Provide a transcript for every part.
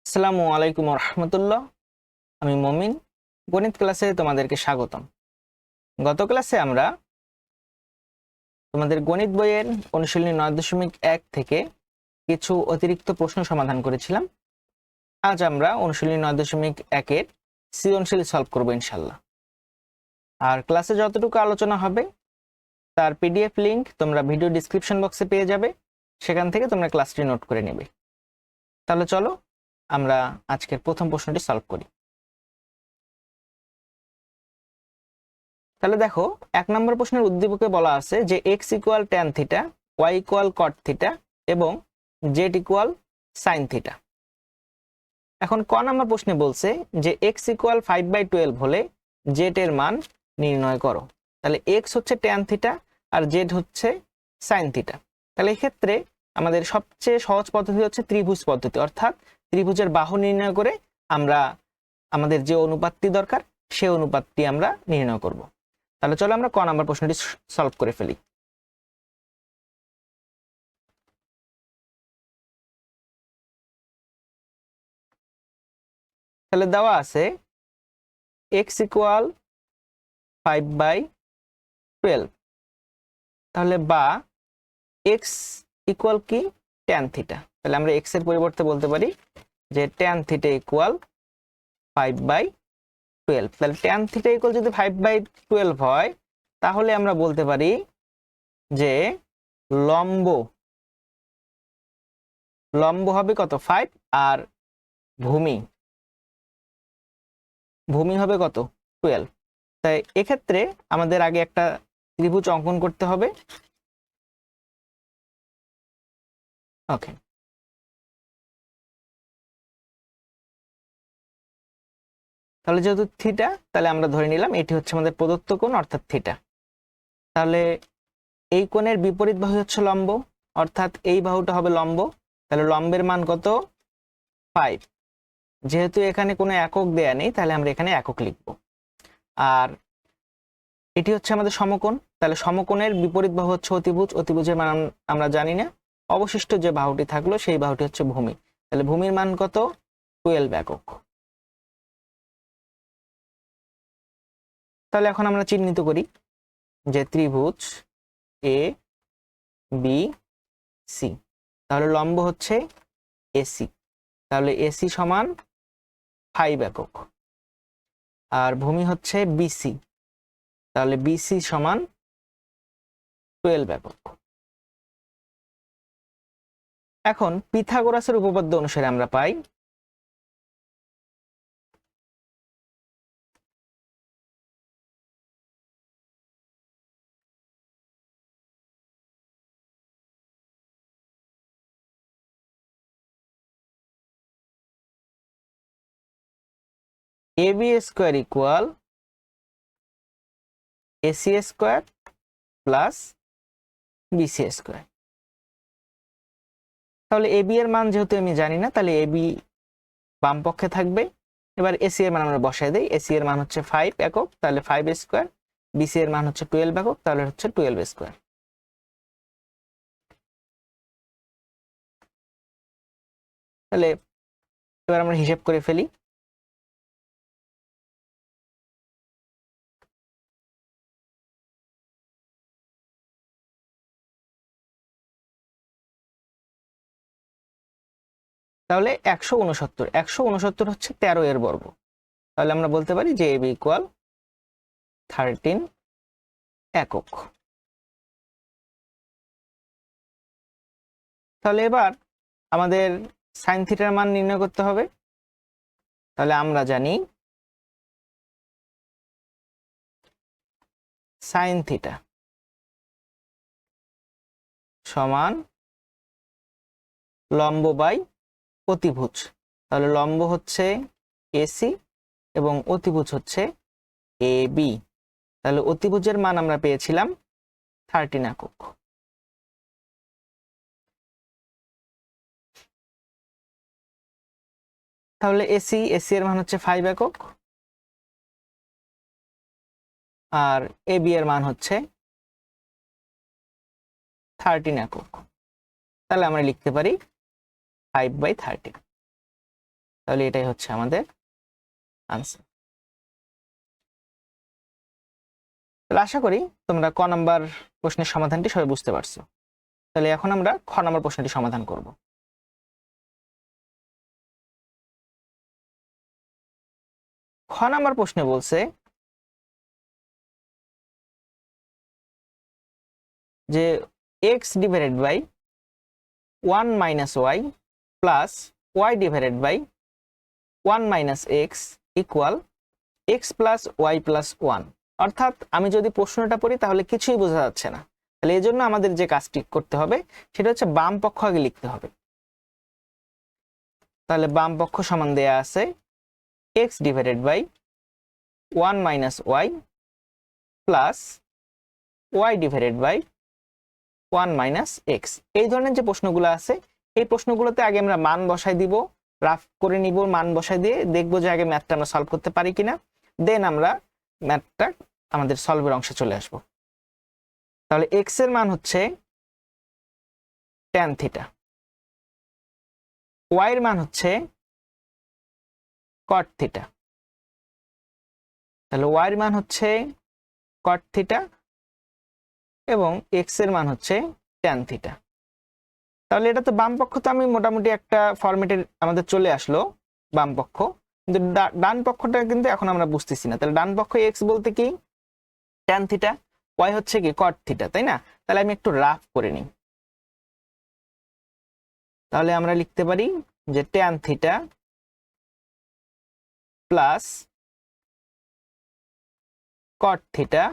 আসসালামু আলাইকুম রহমতুল্লাহ। আমি মমিন। গণিত ক্লাসে তোমাদেরকে স্বাগতম। গত ক্লাসে আমরা তোমাদের গণিত বইয়ের অনুশীলনী 9.1 থেকে কিছু অতিরিক্ত প্রশ্ন সমাধান করেছিলাম। আজ আমরা অনুশীলনী 9.1-এর সৃজনশীল সলভ করব ইনশাল্লাহ। আর ক্লাসে যতটুকু আলোচনা হবে তার পিডিএফ লিংক তোমরা ভিডিও ডিসক্রিপশন বক্সে পেয়ে যাবে, সেখান থেকে তোমরা ক্লাসটি নোট করে নেবে। তাহলে চলো আমরা আজকের প্রথম প্রশ্নটি সলভ করি। তাহলে দেখো, 1 নম্বর প্রশ্নের উদ্দীপকে বলা আছে যে x equal tan theta, y equal কট থিটা এবং z ইকুয়াল সাইন থিটা। এখন ক নম্বর প্রশ্নে বলছে যে x ইকুয়াল 5/12 হলে z এর মান নির্ণয় করো। তাহলে x হচ্ছে ট্যান থিটা আর z হচ্ছে সাইন থিটা। তাহলে এক্ষেত্রে আমাদের সবচেয়ে সহজ পদ্ধতি হচ্ছে ত্রিভুজ পদ্ধতি, অর্থাৎ ত্রিভুজের বাহু নির্ণয় করে আমরা আমাদের যে অনুপাতটি দরকার সেই অনুপাতটি আমরা নির্ণয় করব। তাহলে চলো আমরা ক নাম্বার প্রশ্নটি সলভ করে ফেলি। তাহলে দেওয়া আছে x ইকুয়াল 5/12, তাহলে বা x ইকুয়াল কি ট্যান থিটা। তাহলে আমরা x এর পরিবর্তে বলতে পারি যে ট্যান থিটা ইকুয়াল 5/12। তাহলে ট্যান থিটা ইকুয়াল যদি 5/12 হয় তাহলে আমরা বলতে পারি যে লম্ব লম্ব হবে কত 5 আর ভূমি হবে কত 12। তাই এক্ষেত্রে আমাদের আগে একটা ত্রিভুজ অঙ্কন করতে হবে। ওকে, তাহলে যেহেতু থিটা, তাহলে আমরা ধরে নিলাম এটি হচ্ছে আমাদের প্রদত্ত কোণ অর্থাৎ থিটা। তাহলে এই কোণের বিপরীত বাহু হচ্ছে লম্ব, অর্থাৎ এই বাহুটা হবে লম্ব। তাহলে লম্বের মান কত 5। যেহেতু এখানে কোনো একক দেয়া নেই তাহলে আমরা এখানে একক লিখব। আর এটি হচ্ছে আমাদের সমকোণ, তাহলে সমকোণের বিপরীত বাহু হচ্ছে অতিভুজ। অতিভুজের মান আমরা জানি না, অবশিষ্ট যে বাহুটি থাকলো সেই বাহুটি হচ্ছে ভূমি। তাহলে ভূমির মান কত 12 একক। তাহলে এখন আমরা চিহ্নিত করি যে ত্রিভুজ এ বি সি, তাহলে লম্ব হচ্ছে এসি, তাহলে এসি সমান 5 একক। আর ভূমি হচ্ছে বিসি, তাহলে বিসি সমান 12 একক। এখন পিথাগোরাসের উপপাদ্য অনুসারে আমরা পাই AB square equal AC square plus BC square. তাহলে এবি এর মান যেহেতু আমি জানি না, তাহলে এবি বাম পক্ষে থাকবে। এবার এসি এর মান আমরা বসাই দেই। এসি এর মান হচ্ছে 5 একক, তাহলে 5 স্কোয়ার। বিসি এর মান হচ্ছে 12 একক, তাহলে হচ্ছে 12 স্কোয়ার। তাহলে এবার আমরা হিসাব করে ফেলি। তাহলে 169 হচ্ছে 13 এর বর্গ। তাহলে আমরা বলতে পারি যে এবি ইকুয়াল 13 একক। তাহলে এবার আমাদের সাইন থিটার মান নির্ণয় করতে হবে। তাহলে আমরা জানি সাইন থিটা সমান লম্ব বাই অতিভুজ। তাহলে লম্ব হচ্ছে এসি এবং অতিভুজ হচ্ছে এ বি। তাহলে অতিভুজের মান আমরা পেয়েছিলাম 13 একক। তাহলে এসি এর মান হচ্ছে 5 একক আর এ বি এর মান হচ্ছে 13 একক। তাহলে আমরা লিখতে পারি 5/13। তাহলে এটাই হচ্ছে আমাদের আনসার। তাহলে আশা করি তোমরা ক নাম্বার প্রশ্নের সমাধানটি সবাই বুঝতে পারছো। তাহলে এখন আমরা খ নাম্বার প্রশ্নটি সমাধান করব। খ নাম্বার প্রশ্নে বলছে যে x divided by 1 minus Y plus Y divided by 1 minus X equal X plus Y plus 1। অর্থাৎ আমি যদি প্রশ্নটা পড়ি তাহলে কিছুই বোঝা যাচ্ছে না। তাহলে এই জন্য আমাদের যে কাজটি করতে হবে সেটা হচ্ছে বাম পক্ষ আগে লিখতে হবে। তাহলে বাম পক্ষ সমান দেয়া আছে X divided by 1 minus Y plus Y divided by 1 minus X. এই ধরনের যে প্রশ্নগুলো আছে এই প্রশ্নগুলোতে আগে আমরা মান বসাই দিব, রাফ করে নিব, মান বসাই দিয়ে দেখবো যে আগে ম্যাথটা আমরা সলভ করতে পারি কিনা, দেন আমরা ম্যাথটা আমাদের সলভের অংশে চলে আসব। তাহলে এক্স এর মান হচ্ছে tan থিটা, ওয়াই এর মান হচ্ছে cot থিটা। তাহলে ওয়াই এর মান হচ্ছে cot থিটা এবং এক্স এর মান হচ্ছে tan থিটা। তাহলে এটা তো বাম পক্ষ, তো আমি মোটামুটি একটা ফরম্যাটে আমাদের চলে আসলো বাম পক্ষ, কিন্তু ডান পক্ষটা কিন্তু এখন আমরা বুঝতেছি না। তাহলে ডান পক্ষ এক্স বলতে কি tan থিটা, ওয়াই হচ্ছে কি cot থিটা, তাই না? তাহলে আমি একটু রাফ করে নিই। তাহলে আমরা লিখতে পারি যে tan theta plus cot theta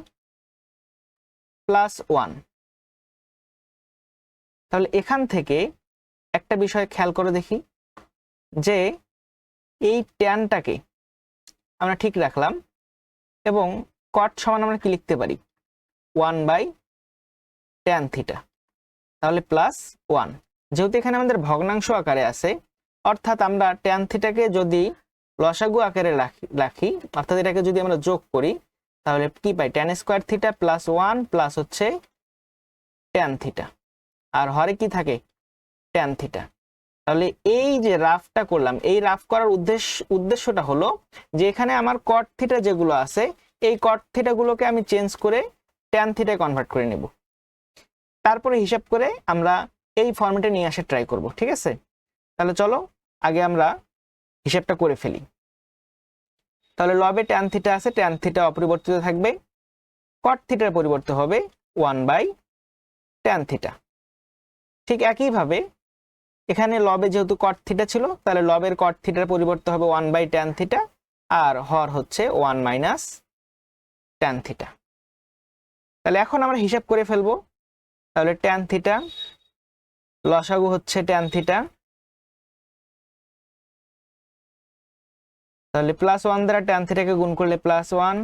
plus 1। তাহলে এখান থেকে একটা বিষয় খেয়াল করে দেখি যে এই ট্যানটাকে আমরা ঠিক রাখলাম এবং cot সমান আমরা কি লিখতে পারি 1 বাই tan থিটা, তাহলে প্লাস 1। যেহেতু এখানে আমাদের ভগ্নাংশ আকারে আছে, অর্থাৎ আমরা tan থিটাকে যদি লসাগু আকারে রাখি অর্থাৎ এটাকে যদি আমরা যোগ করি তাহলে কি পাই tan square theta plus 1 plus হচ্ছে tan থিটা, আর হরে কি থাকে tan থিটা। তাহলে এই যে রাফটা করলাম, এই রাফ করার উদ্দেশ্যটা হলো যে এখানে আমার cot থিটা যেগুলো আছে এই cot থিটা গুলোকে আমি চেঞ্জ করে tan থিটায় কনভার্ট করে নেব, তারপরে হিসাব করে আমরা এই ফর্মেটে নিয়ে আসে ট্রাই করব। ঠিক আছে, তাহলে চলো আগে আমরা হিসাবটা করে ফেলি। তাহলে লবে tan থিটা আছে, tan থিটা অপরিবর্তিত থাকবে, cot থিটার পরিবর্তে হবে 1 বাই tan থিটা। ঠিক একইভাবে এখানে লবে যেহেতু cot থিটা ছিল তাহলে লবের cot থিটার পরিবর্তে হবে 1 বাই tan থিটা, আর হর হচ্ছে 1 মাইনাস tan থিটা। তাহলে এখন আমরা হিসাব করে ফেলবো। তাহলে tan থিটা লসাগু হচ্ছে tan থিটা, তাহলে প্লাস 1 দ্বারা tan থিটাকে গুণ করলে প্লাস 1,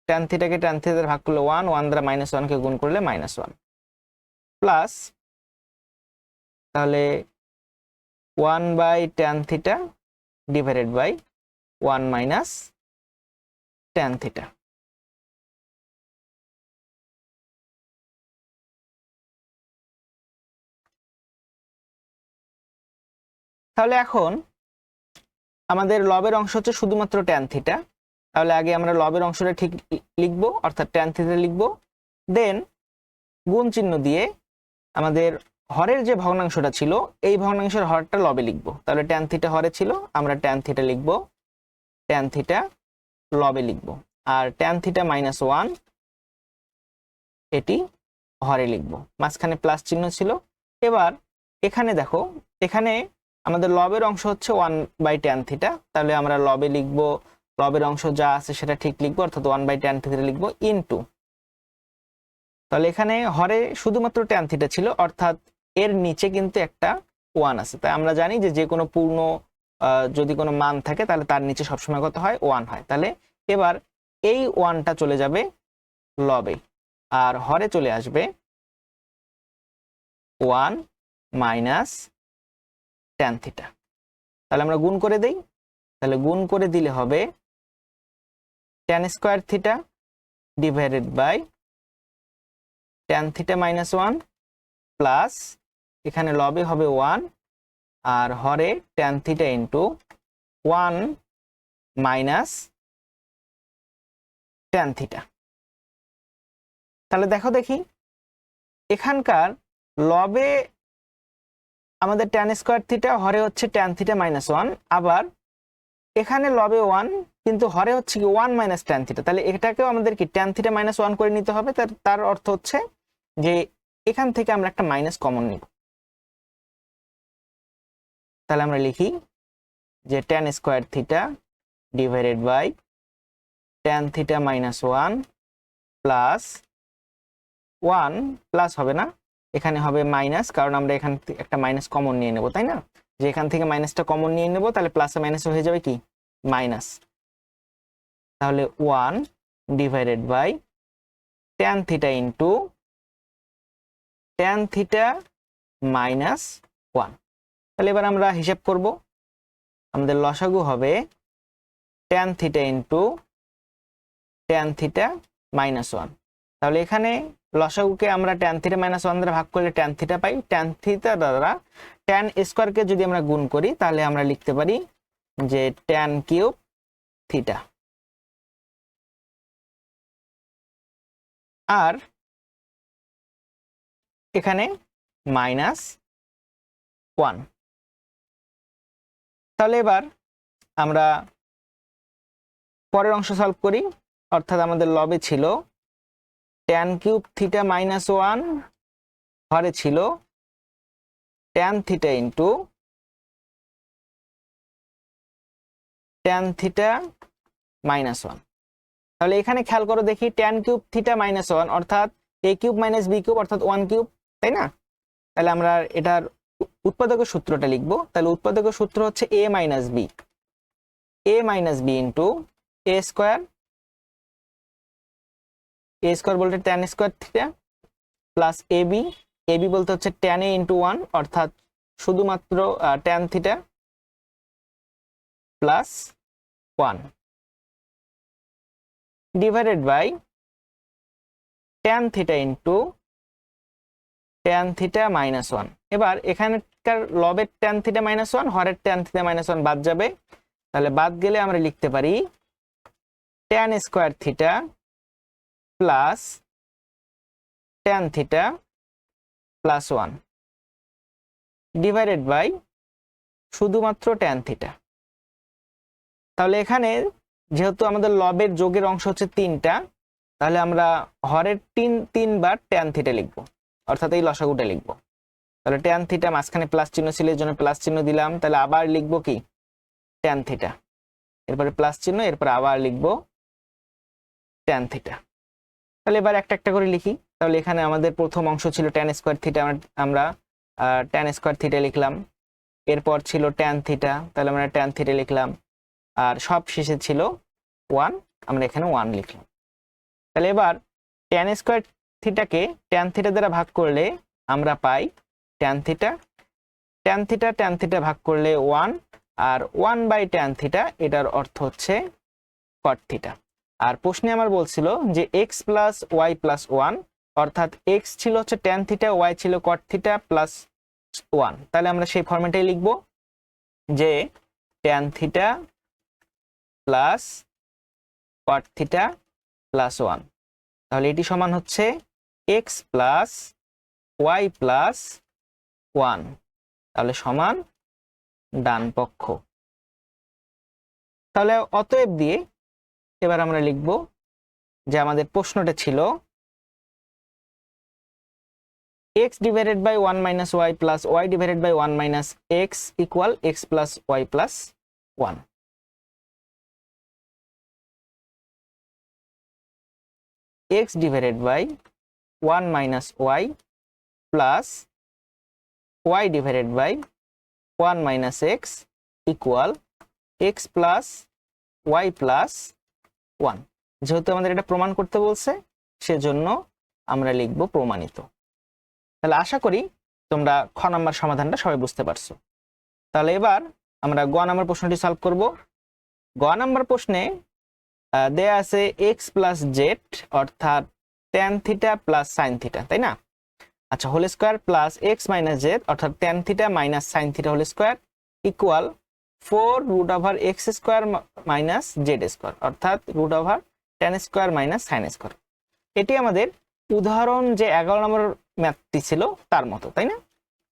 tan থিটাকে tan থিটা দ্বারা ভাগ করলে 1, 1 দ্বারা মাইনাস 1 কে গুণ করলে মাইনাস 1, প্লাস তাহলে 1 by tan theta divided by 1 minus tan theta. তাহলে এখন আমাদের লবের অংশ হচ্ছে শুধুমাত্র tan থিটা, তাহলে আগে আমরা লবের অংশটা ঠিক লিখবো অর্থাৎ tan থিটা লিখবো, দেন গুণ চিহ্ন দিয়ে আমাদের হরের যে ভগ্নাংশটা ছিল এই ভগ্নাংশের হরটা লবে লিখবো। তাহলে tan থিটা হরে ছিল, আমরা tan থিটা লিখবো, tan থিটা লবে লিখবো, আর tan থিটা মাইনাস 1 এটি হরে লিখবো, মাঝখানে প্লাস চিহ্ন ছিল। এবার এখানে দেখো এখানে আমাদের লবের অংশ হচ্ছে 1 বাই tan থিটা, তাহলে আমরা লবে লিখবো, লবের অংশ যা আছে সেটা ঠিক লিখবো অর্থাৎ 1 বাই tan থিটা লিখবো ইনটু, তাহলে এখানে হরে শুধুমাত্র tan থিটা ছিল অর্থাৎ এর নিচে কিন্তু একটা 1 আছে। তাই আমরা জানি যে যে কোনো পূর্ণ যদি কোনো মান থাকে তাহলে তার নিচে সবসময় কত হয় 1 হয়। তাহলে এবার এই 1টা চলে যাবে লবে আর হরে চলে আসবে 1 মাইনাস tan থিটা। তাহলে আমরা গুণ করে দেই, তাহলে গুণ করে দিলে হবে tan square theta divided by tan theta minus 1 plus এখানে লবে হবে 1 আর হরে tan theta into 1 minus tan theta. তাহলে দেখো দেখি এখানকার লবে আমাদের ট্যান স্কোয়ার থিটা, হরে হচ্ছে ট্যান থিটা মাইনাস 1, আবার এখানে লবে 1 কিন্তু হরে হচ্ছে কি 1 মাইনাস ট্যান থিটা। তাহলে এটাকেও আমাদের কি ট্যান থিটা মাইনাস 1 করে নিতে হবে। তার অর্থ হচ্ছে যে এখান থেকে আমরা একটা মাইনাস কমন নিব। তাহলে আমরা লিখি যে tan square theta divided by tan theta minus 1 plus 1 plus হবে না, এখানে হবে মাইনাস, কারণ আমরা এখান থেকে একটা মাইনাস কমন নিয়ে নেব, তাই না? যে এখান থেকে মাইনাসটা কমন নিয়ে নেব, তাহলে প্লাসে মাইনাসে হয়ে যাবে কি মাইনাস। তাহলে 1 divided by tan theta into tan theta minus 1। তাহলে এবার আমরা হিসাব করব, আমাদের লসাগু হবে tan theta into tan theta minus 1। তাহলে এখানে লসাগুকে আমরা ট্যান থিটা মাইনাস 1 দ্বারা ভাগ করলে ট্যান থিটা পাই। ট্যান থিটা দ্বারা ট্যান স্কোয়ারকে যদি আমরা গুণ করি তাহলে আমরা লিখতে পারি যে ট্যান কিউব থিটা। আর এখানে মাইনাস 1। তাহলে এবার আমরা পরের অংশ সলভ করি, অর্থাৎ আমাদের লবে ছিল ট্যান কিউব থিটা মাইনাস 1, হরে ছিল tan theta into tan theta minus 1। তাহলে এখানে খেয়াল করো দেখি, ট্যান কিউব থিটা মাইনাস 1 অর্থাৎ এ কিউব মাইনাস বি কিউব অর্থাৎ 1 কিউব, তাই না? তাহলে আমরা এটার উৎপাদকের সূত্রটা লিখবো। তাহলে উৎপাদকের সূত্র হচ্ছে A minus B into A square বলতে tan square theta plus A B বলতে হচ্ছে ট্যান এ ইন্টু 1 অর্থাৎ শুধুমাত্র tan theta plus 1 divided by tan theta into tan theta minus 1। এবার এখানকার লবের ট্যান থিটা মাইনাস 1, হরের ট্যান থিটা মাইনাস 1 বাদ যাবে। তাহলে বাদ গেলে আমরা লিখতে পারি tan square theta plus tan theta plus 1 divided by শুধুমাত্র ট্যান থিটা। তাহলে এখানে যেহেতু আমাদের লবের যোগের অংশ হচ্ছে 3টা, তাহলে আমরা হরের 3 বার ট্যান থিটা লিখবো, অর্থাৎ এই লসাগুটা লিখবো। তাহলে ট্যান থিটা মাঝখানে প্লাস চিহ্ন ছিল এর জন্য প্লাস চিহ্ন দিলাম। তাহলে আবার লিখবো কি ট্যান থিটা, এরপরে প্লাস চিহ্ন, এরপরে আবার লিখবো ট্যান থিটা। তাহলে এবার একটা একটা করে লিখি। তাহলে এখানে আমাদের প্রথম অংশ ছিল ট্যান স্কোয়ার থিটা, আমরা ট্যান স্কোয়ার থিটা লিখলাম। এরপর ছিল ট্যান থিটা, তাহলে আমরা ট্যান থিটা লিখলাম। আর সব শেষে ছিল 1, আমরা এখানে 1 লিখলাম। তাহলে এবার ট্যান স্কোয়ার থিটাকে ট্যান থিটা দ্বারা ভাগ করলে আমরা পাই ট্যান থিটা ভাগ করলে 1, আর 1 বাই ট্যান থিটা, এটার অর্থ হচ্ছে কট থিটা। আর প্রশ্নে আমার বলছিল যে এক্স প্লাস ওয়াই প্লাস 1, অর্থাৎ এক্স ছিল হচ্ছে ট্যান থিটা, ওয়াই ছিল কট থিটা প্লাস 1। তাহলে আমরা সেই ফরম্যাটেই লিখব যে tan theta plus cot theta plus 1। তাহলে এটি সমান হচ্ছে এক্স প্লাস ওয়াই প্লাস 1, তাহলে সমান ডান পক্ষ। তাহলে অতএব দিয়ে এবার আমরা লিখব যে আমাদের প্রশ্নটা ছিল x divided by 1 minus Y plus Y divided by 1 minus X equal X plus Y plus 1। x divided by 1 minus Y plus Y divided by 1 minus X equal X plus Y plus 1। যেহেতু আমাদের এটা প্রমাণ করতে বলছে সেজন্য আমরা লিখব প্রমাণিত। তাহলে আশা করি তোমরা খ নাম্বার সমাধানটা সবাই বুঝতে পারছো। তাহলে এবার আমরা গ নাম্বার প্রশ্নটি সলভ করব। গ নাম্বার প্রশ্নে দেয়া আছে এক্স প্লাস জেড অর্থাৎ tan theta plus sine theta, তাই না? আচ্ছা, whole square plus x minus z অর্থাৎ tan theta minus sine theta whole square equal 4√x² minus z², অর্থাৎ √tan² মাইনাস sin²। এটি আমাদের উদাহরণ যে 11 নম্বর ম্যাথটি ছিল তার মতো, তাই না?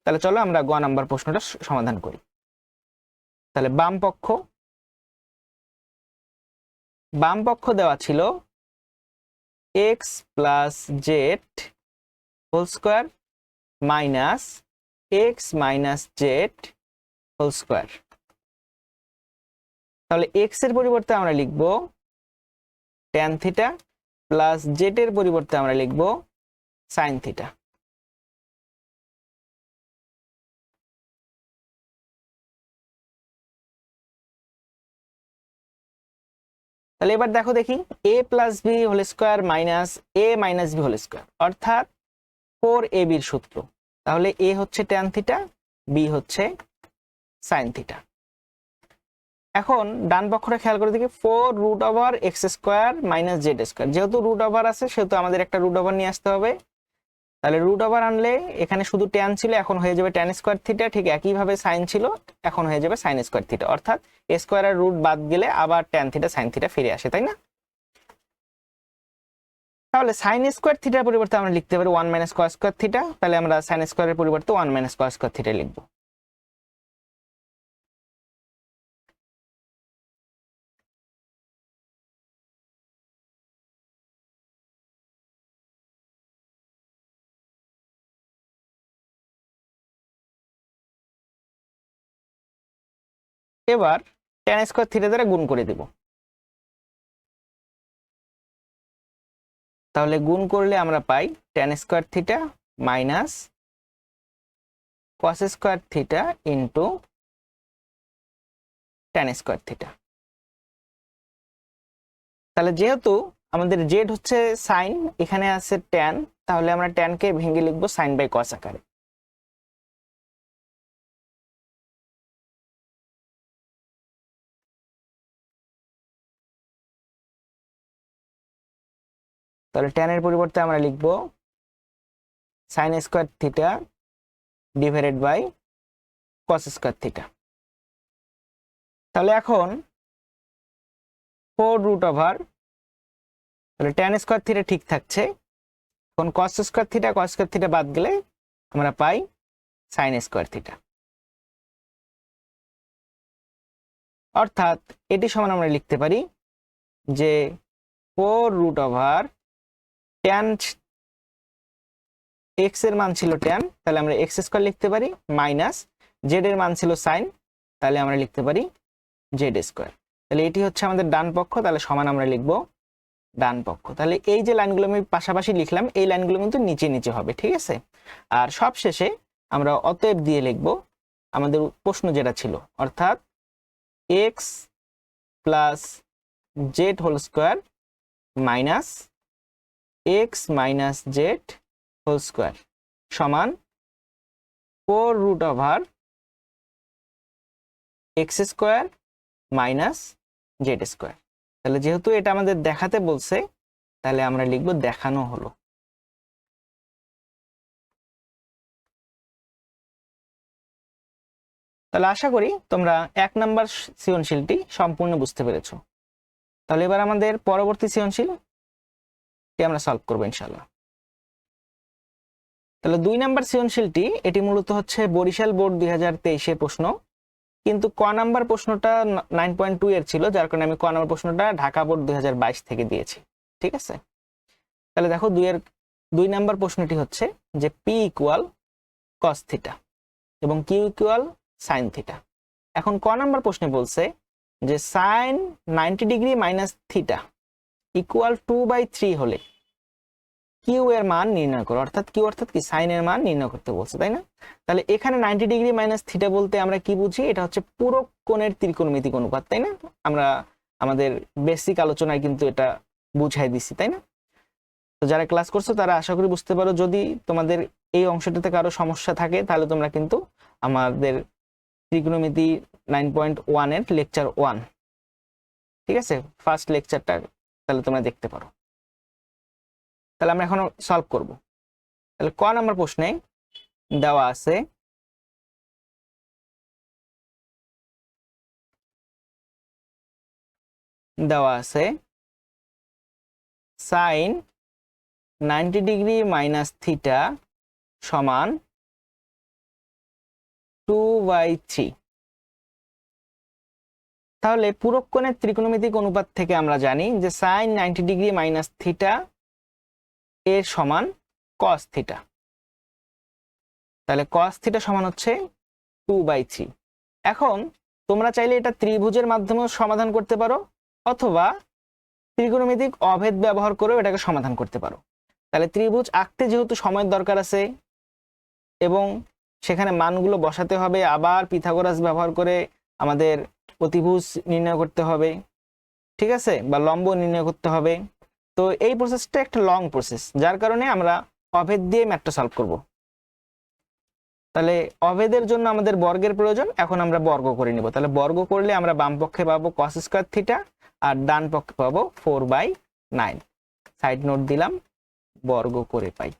তাহলে চলো আমরা গ নাম্বার প্রশ্নটা সমাধান করি। তাহলে বাম পক্ষ দেওয়া ছিল x plus Z whole square minus x minus Z whole square. তাহলে x এর পরিবর্তে আমরা লিখব tan থিটা প্লাস z এর পরিবর্তে আমরা লিখব sin থিটা। তাহলে এবার দেখি a plus B whole square minus a minus B whole square, অর্থাৎ 4ab এর সূত্র। তাহলে a হচ্ছে tan থিটা, b হচ্ছে sin থিটা। এখন ডান পক্ষটা খেয়াল করে দেখি 4√x² মাইনাস z²। যেহেতু রুট ওভার আছে সেহেতু আমাদের একটা রুট ওভার নিয়ে আসতে হবে। তাহলে রুট ওভার আনলে এখানে শুধু tan ছিল, এখন হয়ে যাবে tan² থিটা। ঠিক একইভাবে sin ছিল, এখন হয়ে যাবে sin² থিটা, অর্থাৎ a স্কোয়ারের রুট বাদ গেলে আবার tan থিটা sin থিটা ফিরে আসে, তাই না? তাহলে sin² থিটার পরিবর্তে আমরা লিখতে পারি 1 মাইনাস cos² থিটা। তাহলে আমরা sin² এর পরিবর্তে 1 মাইনাস cos² থিটা লিখব। এবার tan² থিটা দ্বারা গুণ করে দেব। তাহলে গুণ করলে আমরা পাই tan² theta minus cos² theta into tan² theta. তাহলে যেহেতু আমাদের z হচ্ছে sin, এখানে আছে tan, তাহলে আমরা tan কে ভেঙে লিখবো sin বাই cos আকারে। তাহলে tan এর পরিবর্তে আমরা লিখব sin² theta divided by cos² theta. তাহলে এখন 4√, তাহলে tan² থিটা ঠিক থাকছে। এখন cos² থিটা বাদ গেলে আমরা পাই sin² থিটা, অর্থাৎ এটি সমান আমরা লিখতে পারি যে 4√tan, x এর মান ছিল tan, তাহলে আমরা x² লিখতে পারি, মাইনাস z এর মান ছিল sin, তাহলে আমরা লিখতে পারি z²। তাহলে এটি হচ্ছে আমাদের ডান পক্ষ, তাহলে সমান আমরা লিখব ডান পক্ষ। তাহলে এই যে লাইনগুলো আমি পাশাপাশি লিখলাম, এই লাইনগুলো কিন্তু নিচে নিচে হবে, ঠিক আছে? আর সব শেষে আমরা অতএব দিয়ে লিখব আমাদের প্রশ্ন যেটা ছিল, অর্থাৎ x plus Z whole square minus x minus Z whole square সমান 4√x² মাইনাস z²। তাহলে যেহেতু এটা আমাদের দেখাতে বলছে, তাহলে আমরা লিখব দেখানো হলো। তাহলে আশা করি তোমরা 1 নাম্বার সৃজনশীলটি সম্পূর্ণ বুঝতে পেরেছো। তাহলে এবার আমাদের পরবর্তী সৃজনশীলটি আমরা সলভ করবো ইনশাআল্লাহ। তাহলে 2 নাম্বার সৃজনশীলটি, এটি মূলত হচ্ছে বরিশাল বোর্ড 2023 প্রশ্ন, কিন্তু ক নাম্বার প্রশ্নটা 9.2 এর ছিল, যার কারণে আমি ক নাম্বার প্রশ্নটা ঢাকা বোর্ড 2022 থেকে দিয়েছি, ঠিক আছে? তাহলে দেখো 2 নাম্বার প্রশ্নটি হচ্ছে যে p ইকুয়াল cos থিটা এবং q ইকুয়াল sin থিটা। এখন ক নাম্বার প্রশ্নে বলছে যে sin 90 degree minus theta equal 2/3 হলে কিউ এর মান নির্ণয় করো, অর্থাৎ কিউ অর্থাৎ কি সাইন এর মান নির্ণয় করতে বলছে, তাই না? তাহলে এখানে 90 ডিগ্রি মাইনাস থিটা বলতে আমরা কি বুঝি? এটা হচ্ছে পুরো কোণের ত্রিকোণমিতিক অনুপাত, তাই না? আমরা আমাদের বেসিক আলোচনায় কিন্তু এটা বুঝাই দিছি, তাই না? তো যারা ক্লাস করছো তারা আশা করি বুঝতে পারো। যদি তোমাদের এই অংশটাতে কারো সমস্যা থাকে তাহলে তোমরা কিন্তু আমাদের ত্রিকোণমিতি 9.1 এর লেকচার 1, ঠিক আছে, ফার্স্ট লেকচারটা তাহলে তোমরা দেখতে পারো। তাহলে আমরা এখন সলভ করব। তাহলে ক নাম্বার প্রশ্নে দেওয়া আছে দেওয়া আছে সাইন 90 ডিগ্রি মাইনাস থিটা সমান 2/3। তাহলে পূরক কোণের ত্রিকোণমিতিক অনুপাত থেকে আমরা জানি যে সাইন 90 ডিগ্রি মাইনাস থিটা এর সমান কস থিটা। তাহলে কস থিটা সমান হচ্ছে 2/3। এখন তোমরা চাইলে এটা ত্রিভুজের মাধ্যমেও সমাধান করতে পারো, অথবা ত্রিকোণমিতিক অভেদ ব্যবহার করেও এটাকে সমাধান করতে পারো। তাহলে ত্রিভুজ আঁকতে যেহেতু সময়ের দরকার আছে এবং সেখানে মানগুলো বসাতে হবে, আবার পিথাগোরাস ব্যবহার করে আমাদের অতিভুজ নির্ণয় করতে হবে, ঠিক আছে, বা লম্ব নির্ণয় করতে হবে। তো এই প্রসেসটা একটা লং প্রসেস, যার কারণে আমরা অভেদ দিয়ে ম্যাথটা সলভ করব। তাহলে অভেদের জন্য আমাদের বর্গের প্রয়োজন, এখন আমরা বর্গ করে নিব। তাহলে বর্গ করলে আমরা বাম পক্ষে পাবো cos স্কয়ার থিটা আর ডান পক্ষে পাবো 4/9। সাইড নোট দিলাম, বর্গ করে পাই।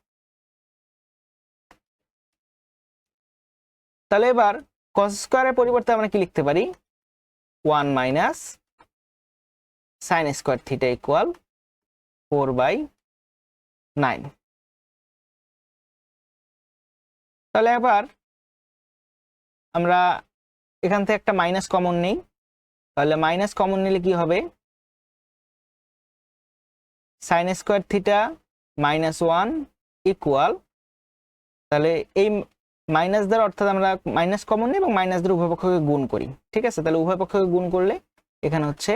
তাহলে এবার cos স্কয়ারের পরিবর্তে আমরা কি লিখতে পারি, 1 minus sine square theta equal 4/9। তাহলে এবার আমরা এখান থেকে একটা মাইনাস কমন নেই। তাহলে মাইনাস কমন নিলে কি হবে, সাইন স্কয়ার থিটা -1 ইকুয়াল, তাহলে এই মাইনাস দ্বারা অর্থাৎ আমরা মাইনাস কমন নিই এবং মাইনাস দ্বারা উভয় পক্ষকে গুণ করি, ঠিক আছে। তাহলে উভয় পক্ষকে গুণ করলে এখানে হচ্ছে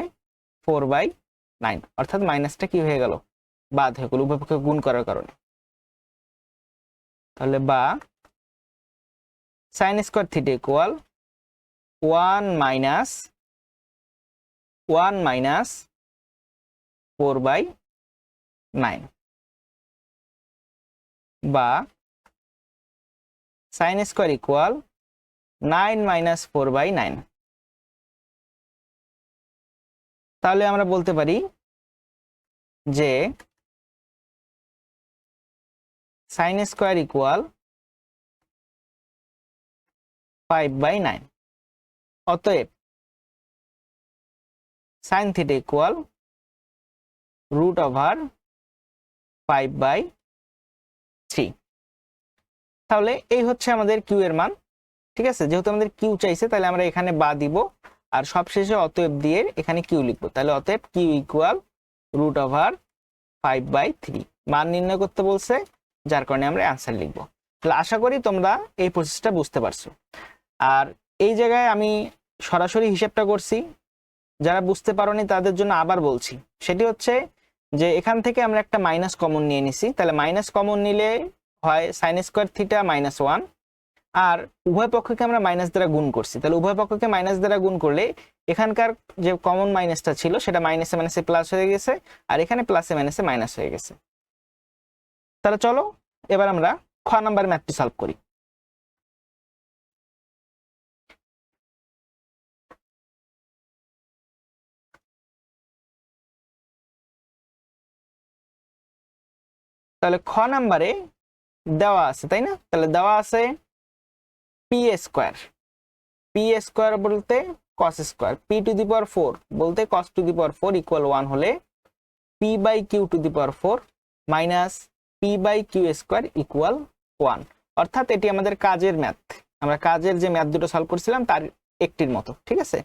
4/9, অর্থাৎ মাইনাসটা কি হয়ে গেল, বাদ হয়ে গেল উভয় পক্ষকে গুণ করার কারণে। তাহলে বা sine square theta equal 1 minus 4/9, বা সাইন স্কয়ার ইকুয়াল 9 মাইনাস 4/9। তাহলে আমরা বলতে পারি যে সাইন স্কয়ার ইকুয়াল 5/9। অতএব সাইন থিটা ইকুয়াল √5/3। তাহলে এই হচ্ছে আমাদের কিউ এর মান, ঠিক আছে। যেহেতু আমাদের কিউ চাইছে, তাহলে আমরা এখানে বা দিব আর সবশেষে অতএব দিয়ে এখানে কিউ লিখবো। তাহলে অতএব কিউ ইকুয়াল √5/3 মান নির্ণয় করতে বলছে, যার কারণে আমরা অ্যান্সার লিখবো। তাহলে আশা করি তোমরা এই প্রসেসটা বুঝতে পারছো। আর এই জায়গায় আমি সরাসরি হিসাবটা করছি, যারা বুঝতে পারোনি তাদের জন্য আবার বলছি। সেটি হচ্ছে যে এখান থেকে আমরা একটা মাইনাস কমন নিয়ে নিছি। তাহলে মাইনাস কমন নিলে হয় সাইন স্কয়ার থিটা -1, আর উভয় পক্ষকে আমরা মাইনাস দ্বারা গুণ করছি। তাহলে উভয় পক্ষকে মাইনাস দ্বারা গুণ করলে এখানকার যে কমন মাইনাসটা ছিল সেটা মাইনাসে মাইনাসে প্লাস হয়ে গেছে, আর এখানে প্লাসে মাইনাসে মাইনাস হয়ে গেছে। তাহলে চলো এবার আমরা খ নাম্বার ম্যাথটি সলভ করি। তাহলে খ নাম্বারে দেওয়া আছে, তাই না? তাহলে দেওয়া আছে পি স্কয়ার বলতে কস স্কয়ার, p⁴ বলতে cos⁴ ইকুয়াল 1 হলে p/q⁴ minus p/q square equal 1। অর্থাৎ এটি আমাদের কাজের ম্যাথ, আমরা কাজের যে ম্যাথ দুটো সলভ করছিলাম তার একটির মতো, ঠিক আছে।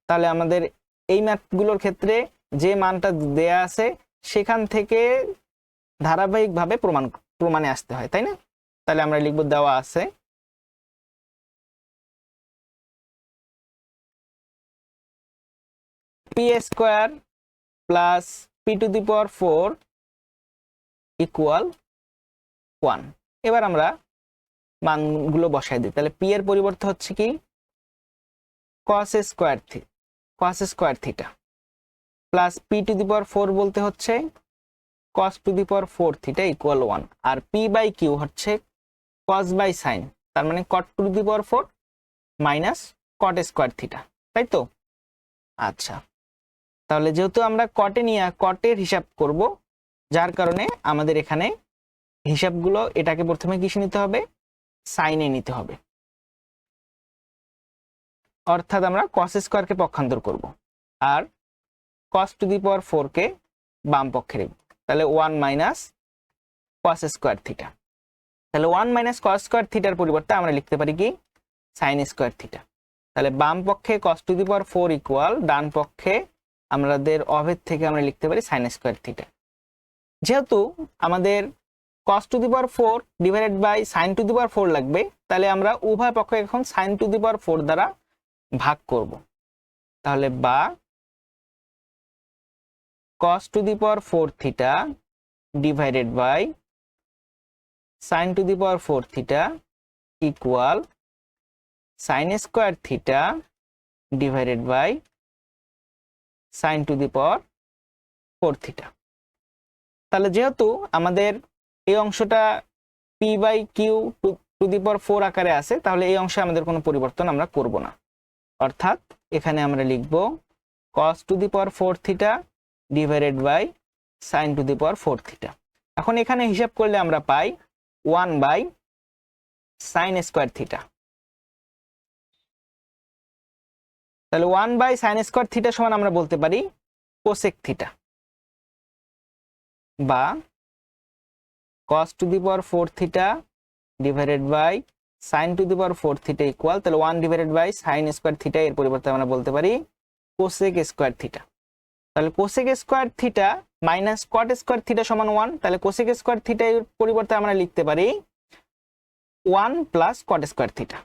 তাহলে আমাদের এই ম্যাথগুলোর ক্ষেত্রে যে মানটা দেয়া আছে সেখান থেকে ধারাবাহিকভাবে প্রমাণে আসতে হয়, তাই না? তাহলে আমরা লিখব দেওয়া আছে P square plus p⁴ equal 1। এবার আমরা মানগুলো বসাই দিই। তাহলে পি এর পরিবর্তে হচ্ছে কি cos square theta plus p⁴ বলতে হচ্ছে cos⁴ থিটা ইকুয়াল 1, আর p/q হচ্ছে cos/sin, তার মানে cot⁴ minus cot square theta, তাই তো? আচ্ছা, তাহলে যেহেতু আমরা কটে নিয়ে কটের হিসাব করব, যার কারণে আমাদের এখানে হিসাবগুলো এটাকে প্রথমে কিসে নিতে হবে, সাইনে নিতে হবে। অর্থাৎ আমরা cos স্কয়ারকে পক্ষান্তর করব, আর cos টু দি পাওয়ার 4 কে বাম পক্ষে লিখব, তাহলে 1 মাইনাস cos স্কয়ার থিটা। তাহলে 1 মাইনাস cos স্কয়ার থিটার পরিবর্তে আমরা লিখতে পারি কি sin স্কয়ার থিটা। তাহলে বাম পক্ষে cos to the power 4 equal, ডান পক্ষে আমাদের অভেদ থেকে আমরা লিখতে পারি sin স্কয়ার থিটা। যেহেতু আমাদের cos to the power 4 divided by sin to the power 4 লাগবে, তাহলে আমরা উভয় পক্ষে এখন sin টু দি পাওয়ার 4 দ্বারা ভাগ করব। তাহলে বা cos to the power 4 theta divided by sin to the power 4 theta equal sin square theta divided by sin to the power 4 theta. তাহলে যেহেতু আমাদের এই অংশটা p by Q to the power 4 আকারে আছে, তাহলে এই অংশে আমাদের কোনো পরিবর্তন আমরা করব না। অর্থাৎ এখানে আমরা লিখব cos to the power 4 theta divided by sin to the power 4 theta. এখন এখানে হিসাব করলে আমরা পাই 1 বাই sin স্কয়ার থিটা। তাহলে 1 বাই sin স্কয়ার থিটা সমান আমরা বলতে পারি কোসেক থিটা, বা cos to the power 4 theta divided by sin to the power 4 theta equal, তাহলে 1 divided by sin square theta, এর পরিবর্তে আমরা বলতে পারি কোসেক স্কয়ার থিটা। তাহলে cosec square theta minus cot square theta সমান 1, তাহলে কোসেক স্কয়ার থিটা এর পরিবর্তে আমরা লিখতে পারি 1 প্লাস কট স্কয়ার থিটা।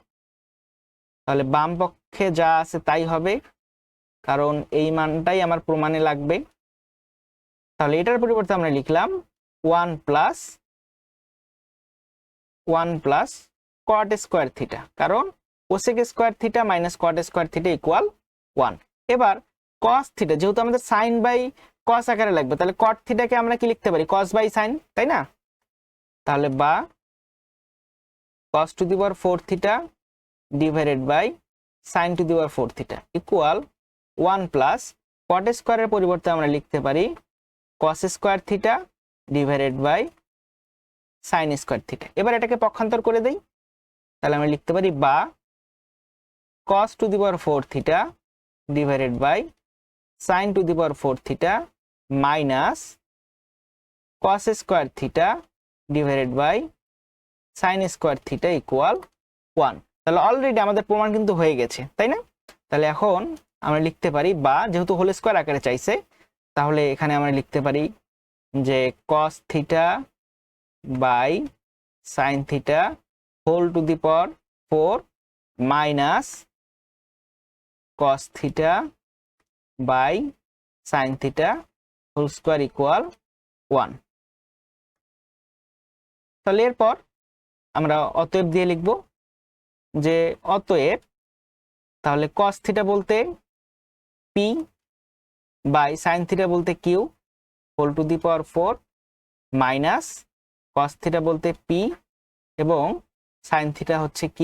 তাহলে বাম পক্ষে যা আছে তাই হবে, কারণ এই মানটাই আমার প্রমাণে লাগবে। তাহলে এটার পরিবর্তে আমরা লিখলাম 1 প্লাস কট স্কয়ার থিটা, কারণ cosec square theta minus cot square theta equal 1। এবার cos থিটা যেহেতু আমাদের sin বাই cos আকারে লাগবে, তাহলে cot থিটাকে আমরা কি লিখতে পারি cos বাই sin, তাই না? তাহলে বা cos to the power 4 theta divided by sin to the power 4 theta equal 1 plus cot স্কয়ারের পরিবর্তে আমরা লিখতে পারি cos square theta divided by sin square theta. এবার এটাকে পক্ষান্তর করে দেই, তাহলে আমরা লিখতে পারি বা cos to the power 4 theta divided by sin to the power 4 theta minus cos square theta divided by sin square theta equal 1। তাহলে অলরেডি আমাদের প্রমাণ কিন্তু হয়ে গেছে, তাই না? তাহলে এখন আমরা লিখতে পারি বা যেহেতু হোল স্কয়ার আকারে চাইছে, তাহলে এখানে আমরা লিখতে পারি যে cos theta by sin theta whole to the power 4 minus cos theta by sin theta whole square equal 1। তাহলে এরপর আমরা অতএব দিয়ে লিখব যে অতএব, তাহলে cos থিটা বলতে p বাই sin থিটা বলতে q whole to the power 4 minus cos theta বলতে p এবং sin থিটা হচ্ছে q,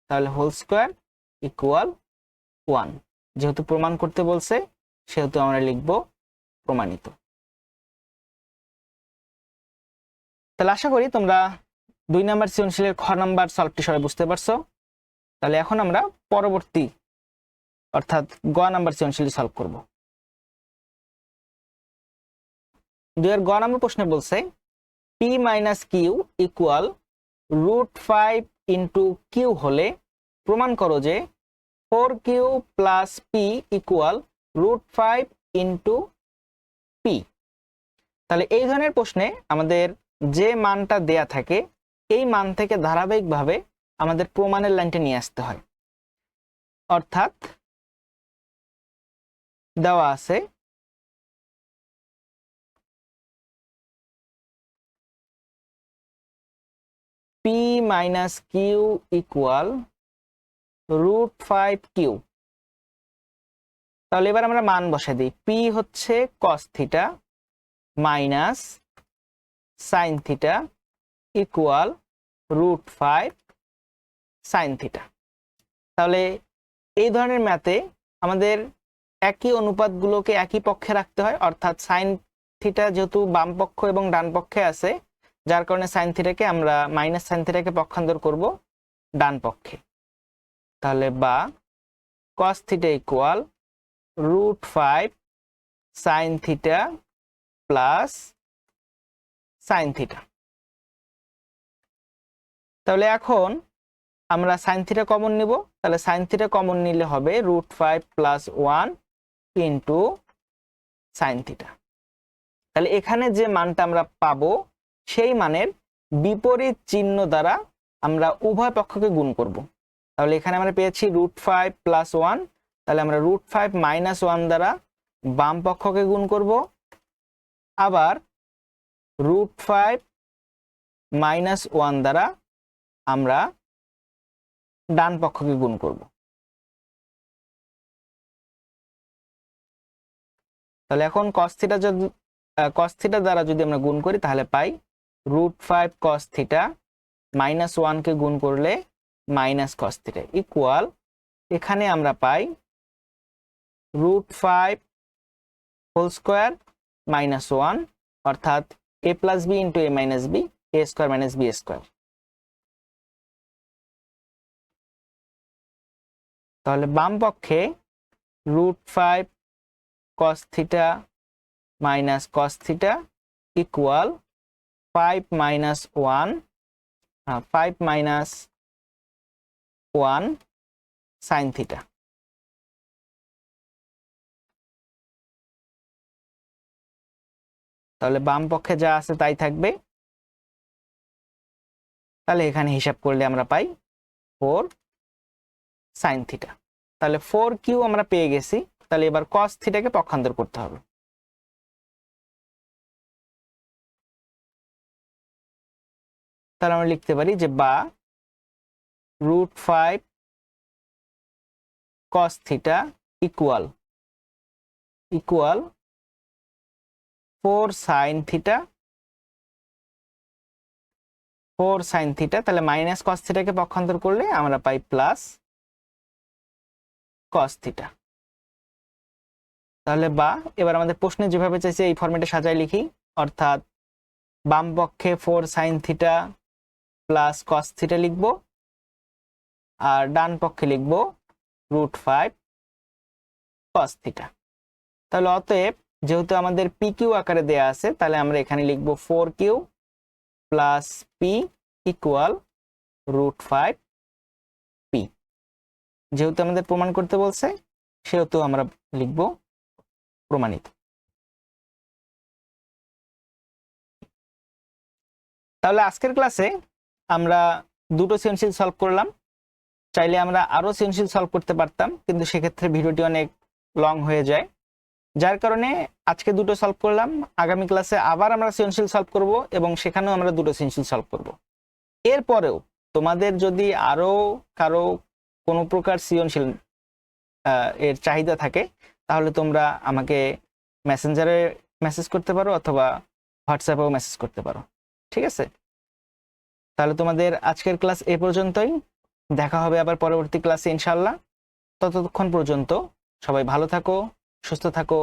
তাহলে হোল স্কয়ার ইকুয়াল 1। যেহেতু প্রমাণ করতে বলছে সেহেতু আমরা লিখব প্রমাণিত। তাহলে আশা করি তোমরা 2 নাম্বার সৃজনশীলের খ নাম্বার সলভটি সবাই বুঝতে পারছো। তাহলে এখন আমরা পরবর্তী অর্থাৎ গ নাম্বার সৃজনশীল সলভ করব। 2 এর গ নাম্বার প্রশ্নে বলছে p minus Q equal √5 into Q হলে প্রমাণ করো যে 4q plus p equal √5 into p। তাহলে এই ধরনের প্রশ্নে আমাদের যে মানটা দেয়া থাকে এই মান থেকে ধারাবাহিকভাবে আমাদের প্রমাণের লাইনটা নিয়ে আসতে হয়। অর্থাৎ দেওয়া আছে p minus Q equal √5q। তাহলে এবার আমরা মান বসাই দিই। p হচ্ছে cos theta minus sin theta equal √5 sin theta. তাহলে এই ধরনের ম্যাথে আমাদের একই অনুপাতগুলোকে একই পক্ষে রাখতে হয়, অর্থাৎ sin থিটা যেহেতু বাম পক্ষ এবং ডান পক্ষে আছে, যার কারণে sin থিটাকে আমরা মাইনাস sin থিটাকে পক্ষান্তর করব ডান পক্ষে। তাহলে বা cos theta equal √5 sine theta plus sine theta. তাহলে এখন আমরা সাইন থিটা কমন নিব, তাহলে সাইন থিটা কমন নিলে হবে √5 + 1 ইন্টু সাইন থিটা। তাহলে এখানে যে মানটা আমরা পাবো সেই মানের বিপরীত চিহ্ন দ্বারা আমরা উভয় পক্ষকে গুণ করব। তাহলে এখানে আমরা পেয়েছি √5 + 1, তাহলে আমরা √5 - 1 দ্বারা বাম পক্ষকে গুণ করব, আবার √5 - 1 দ্বারা আমরা ডান পক্ষকে গুণ করব। তাহলে এখন cos থিটা দ্বারা যদি আমরা গুণ করি তাহলে পাই √5 cos থিটা -1 কে গুণ করলে -cos থিটা ইকুয়াল, এখানে আমরা পাই √5 হোল স্কয়ার -1 অর্থাৎ a + b * a - b, a² - b²। তাহলে বাম পক্ষে √5 cos theta -cos theta equal 5 - 1 sin theta. তাহলে বাম পক্ষে যা আছে তাই থাকবে। তাহলে এখানে হিসাব করলে আমরা পাই 4 sin থিটা। তাহলে 4q আমরা পেয়ে গেছি। তাহলে এবার cos থিটাকে পক্ষান্তর করতে হবে। তাহলে আমরা লিখতে পারি যে বা √5 cos theta equal 4 sin theta, 4 sin theta. তাহলে -cos থিটাকে পক্ষান্তর করলে আমরা পাই প্লাস cos থিটা। তাহলে বা এবার আমাদের প্রশ্নে যেভাবে চাইছে এই ফরম্যাটে সাজায় লিখি, অর্থাৎ বাম পক্ষে 4 sin theta plus cos theta লিখব, আর ডান পক্ষে লিখব √5 cos থিটা। তাহলে অতএব যেহেতু আমাদের PQ আকারে দেয়া আছে, তাহলে আমরা এখানে লিখব 4Q + P ইকুয়াল √5 P। যেহেতু আমাদের প্রমাণ করতে বলছে সেহেতু আমরা লিখব প্রমাণিত। তাহলে আজকের ক্লাসে আমরা দুটো সৃজনশীল সলভ করলাম। চাইলে আমরা আরো সৃজনশীল সলভ করতে পারতাম, কিন্তু সেক্ষেত্রে ভিডিওটি অনেক লং হয়ে যায়, যার কারণে আজকে দুটো সলভ করলাম। আগামী ক্লাসে আবার আমরা সৃজনশীল সলভ করব এবং সেখানেও আমরা দুটো সৃজনশীল সলভ করব। এরপরেও তোমাদের যদি আরো কারো কোনো প্রকার সৃজনশীল এর চাহিদা থাকে তাহলে তোমরা আমাকে মেসেঞ্জারে মেসেজ করতে পারো অথবা হোয়াটসঅ্যাপেও মেসেজ করতে পারো। ঠিক আছে, তাহলে তোমাদের আজকের ক্লাস এ পর্যন্তই। দেখা হবে আবার পরবর্তী ক্লাসে ইনশাআল্লাহ। ততক্ষণ পর্যন্ত সবাই ভালো থাকো, সুস্থ থাকো।